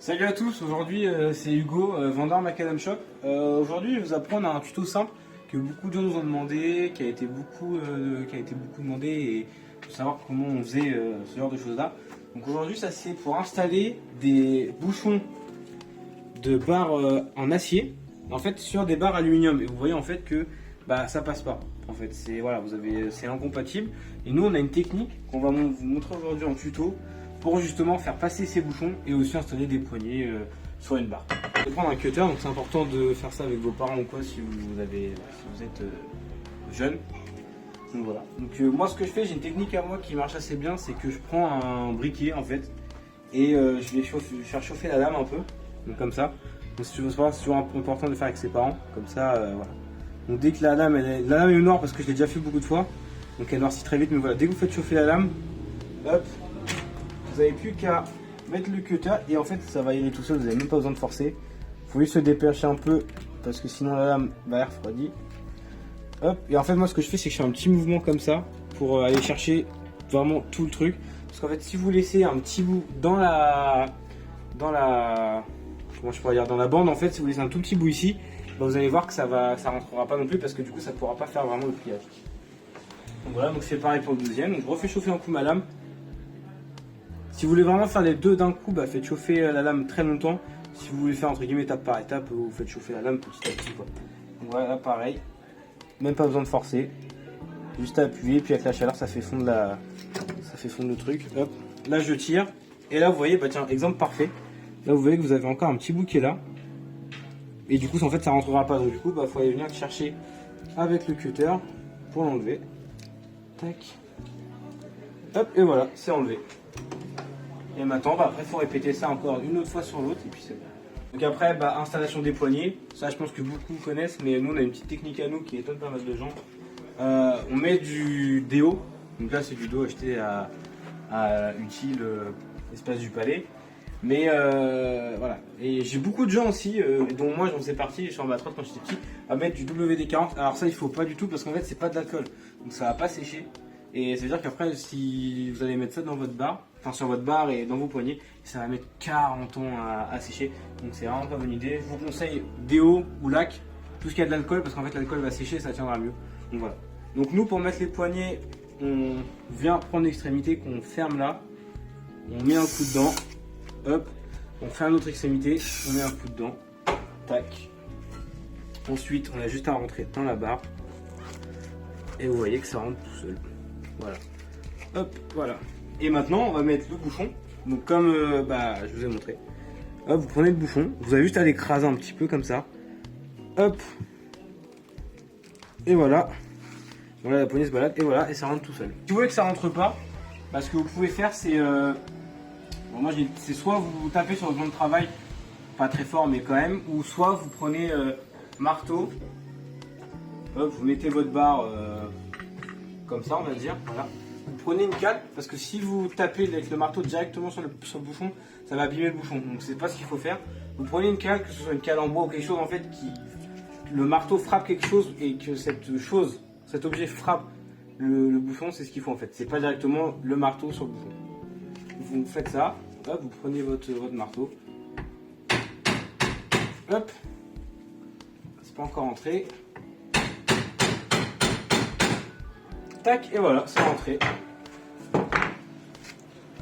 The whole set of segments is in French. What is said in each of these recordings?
Salut à tous, aujourd'hui c'est Hugo, vendeur Macadam Shop. Aujourd'hui je vais vous apprendre un tuto simple que beaucoup de gens nous ont demandé, qui a été beaucoup demandé et pour savoir comment on faisait ce genre de choses là. Donc aujourd'hui ça c'est pour installer des bouchons de barres en acier en fait sur des barres aluminium et vous voyez en fait que ça passe pas. En fait c'est voilà, c'est incompatible et nous on a une technique qu'on va vous montrer aujourd'hui en tuto pour justement faire passer ces bouchons et aussi installer des poignées sur une barre. Vous allez prendre un cutter, donc c'est important de faire ça avec vos parents ou quoi si vous êtes jeune. Donc voilà. Donc moi ce que je fais, j'ai une technique à moi qui marche assez bien, c'est que je prends un briquet en fait et je vais faire chauffer la lame un peu, donc comme ça. Donc si tu veux savoir, c'est toujours important de faire avec ses parents, comme ça voilà. Donc dès que la lame est noire parce que je l'ai déjà fait beaucoup de fois, donc elle noircit très vite, mais voilà, dès que vous faites chauffer la lame, hop. Vous n'avez plus qu'à mettre le cutter et en fait ça va y aller tout seul, vous n'avez même pas besoin de forcer. Il faut juste se dépêcher un peu parce que sinon la lame va refroidir. Hop, et en fait moi ce que je fais c'est que je fais un petit mouvement comme ça pour aller chercher vraiment tout le truc. Parce qu'en fait si vous laissez un petit bout dans la comment je pourrais dire, dans la bande en fait, si vous laissez un tout petit bout ici, vous allez voir que ça rentrera pas non plus parce que du coup ça ne pourra pas faire vraiment le pliage. Donc voilà, donc c'est pareil pour le deuxième. Donc je refais chauffer un coup ma lame. Si vous voulez vraiment faire les deux d'un coup, faites chauffer la lame très longtemps. Si vous voulez faire entre guillemets étape par étape, vous faites chauffer la lame petit à petit quoi. Donc voilà, pareil. Même pas besoin de forcer. Juste à appuyer, puis avec la chaleur ça fait fondre le truc. Hop. Là je tire. Et là vous voyez, tiens, exemple parfait. Là vous voyez que vous avez encore un petit bout qui est là. Et du coup en fait ça rentrera pas. Donc du coup faut aller venir le chercher avec le cutter pour l'enlever. Tac. Hop, et voilà, c'est enlevé. Et maintenant, après, il faut répéter ça encore une autre fois sur l'autre, et puis c'est bon. Donc après, installation des poignées. Ça, je pense que beaucoup connaissent, mais nous, on a une petite technique à nous qui étonne pas mal de gens. On met du déo. Donc là, c'est du déo acheté à Utile, Espace du Palais. Mais voilà. Et j'ai beaucoup de gens aussi, dont moi, j'en faisais partie, je suis en matrotte quand j'étais petit, à mettre du WD-40. Alors ça, il faut pas du tout, parce qu'en fait, c'est pas de l'alcool. Donc ça va pas sécher. Et ça veut dire qu'après, si vous allez mettre ça dans votre barre, enfin sur votre barre et dans vos poignets, ça va mettre 40 ans à sécher. Donc c'est vraiment pas bonne idée. Je vous conseille déo ou lac, tout ce qui a de l'alcool, parce qu'en fait l'alcool va sécher, ça tiendra mieux. Donc voilà. Donc nous, pour mettre les poignets, on vient prendre l'extrémité qu'on ferme là, on met un coup dedans, hop, on fait une autre extrémité, on met un coup dedans, tac. Ensuite, on a juste à rentrer dans la barre, et vous voyez que ça rentre tout seul. Voilà. Hop, voilà. Et maintenant, on va mettre le bouchon. Donc comme je vous ai montré. Hop, vous prenez le bouchon. Vous avez juste à l'écraser un petit peu comme ça. Hop. Et voilà. Voilà, la poignée se balade. Et voilà, et ça rentre tout seul. Si vous voulez que ça rentre pas, ce que vous pouvez faire, c'est... c'est soit vous tapez sur le plan de travail, pas très fort, mais quand même. Ou soit vous prenez marteau. Hop, vous mettez votre barre... comme ça on va dire, voilà. Vous prenez une cale, parce que si vous tapez avec le marteau directement sur le bouchon, ça va abîmer le bouchon, donc c'est pas ce qu'il faut faire. Vous prenez une cale, que ce soit une cale en bois ou quelque chose en fait le marteau frappe quelque chose et que cet objet frappe le bouchon, c'est ce qu'il faut en fait. C'est pas directement le marteau sur le bouchon. Vous faites ça, hop, vous prenez votre marteau, hop, c'est pas encore entré. Tac, et voilà, c'est rentré.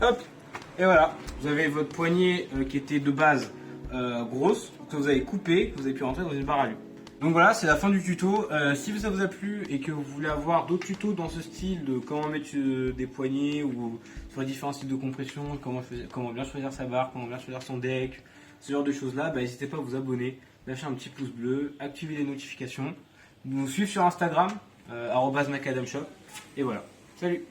Hop, et voilà, vous avez votre poignée qui était de base grosse, que vous avez coupé, que vous avez pu rentrer dans une barre à lui. Donc voilà, c'est la fin du tuto. Si ça vous a plu et que vous voulez avoir d'autres tutos dans ce style de comment mettre des poignées ou sur les différents styles de compression, comment bien choisir sa barre, comment bien choisir son deck, ce genre de choses là, n'hésitez pas à vous abonner, lâcher un petit pouce bleu, activer les notifications, nous suivre sur Instagram, @macadamshop. Et voilà, salut!